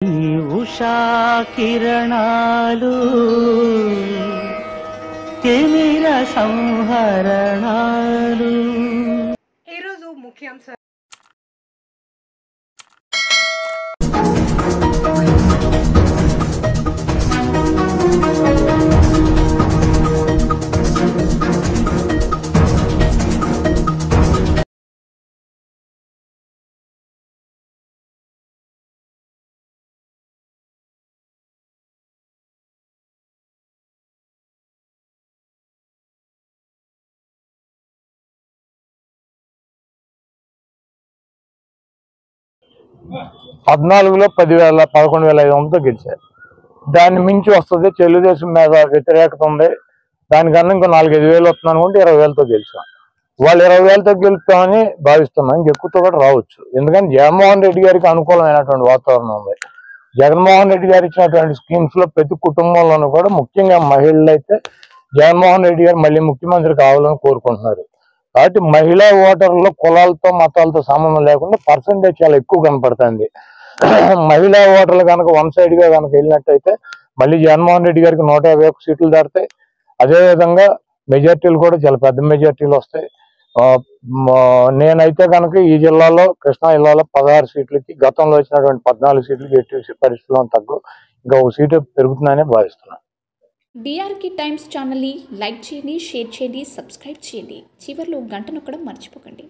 ఈ ఉషా కిరణాలు తిమిర సంహరణాలు. ఈరోజు ముఖ్యాంశాలు. పద్నాలుగులో 11,500తో గెలిచారు. దాన్ని మించి వస్తుంది. తెలుగుదేశం మీద వ్యతిరేకత ఉంది. దానికన్నా ఇంకో 4-5 వేలు వస్తుంది అనుకుంటే 20,000తో గెలిచాం. వాళ్ళు 20,000తో గెలుస్తామని భావిస్తున్నాం. ఇంకెక్కువతో కూడా రావచ్చు. ఎందుకంటే జగన్మోహన్ రెడ్డి గారికి అనుకూలమైనటువంటి వాతావరణం ఉంది. జగన్మోహన్ రెడ్డి గారు ఇచ్చినటువంటి స్కీమ్స్ లో ప్రతి కుటుంబంలోనూ కూడా ముఖ్యంగా మహిళలు అయితే జగన్మోహన్ రెడ్డి గారు మళ్ళీ ముఖ్యమంత్రి కావాలని కోరుకుంటున్నారు. కాబట్టి మహిళా ఓటర్లలో కులాలతో మతాలతో సంబంధం లేకుండా పర్సంటేజ్ చాలా ఎక్కువ కనపడుతుంది. మహిళా ఓటర్లు కనుక వన్ సైడ్ గా కనుక వెళ్ళినట్టయితే మళ్ళీ జగన్మోహన్ రెడ్డి గారికి 151 సీట్లు దాటితాయి. అదేవిధంగా మెజార్టీలు కూడా చాలా పెద్ద మెజార్టీలు వస్తాయి. నేనైతే కనుక ఈ జిల్లాలో కృష్ణా జిల్లాలో 16 సీట్లకి గతంలో వచ్చినటువంటి 14 సీట్లకి ఎట్టి పరిస్థితుల్లో తగ్గు ఇంకా ఒక సీటు పెరుగుతుందని భావిస్తున్నాను. డిఆర్కే టైమ్స్ ఛానల్ని లైక్ చేయండి, షేర్ చేయండి, సబ్స్క్రైబ్ చేయండి. చివర్లో గంట నొక్కడం మర్చిపోకండి.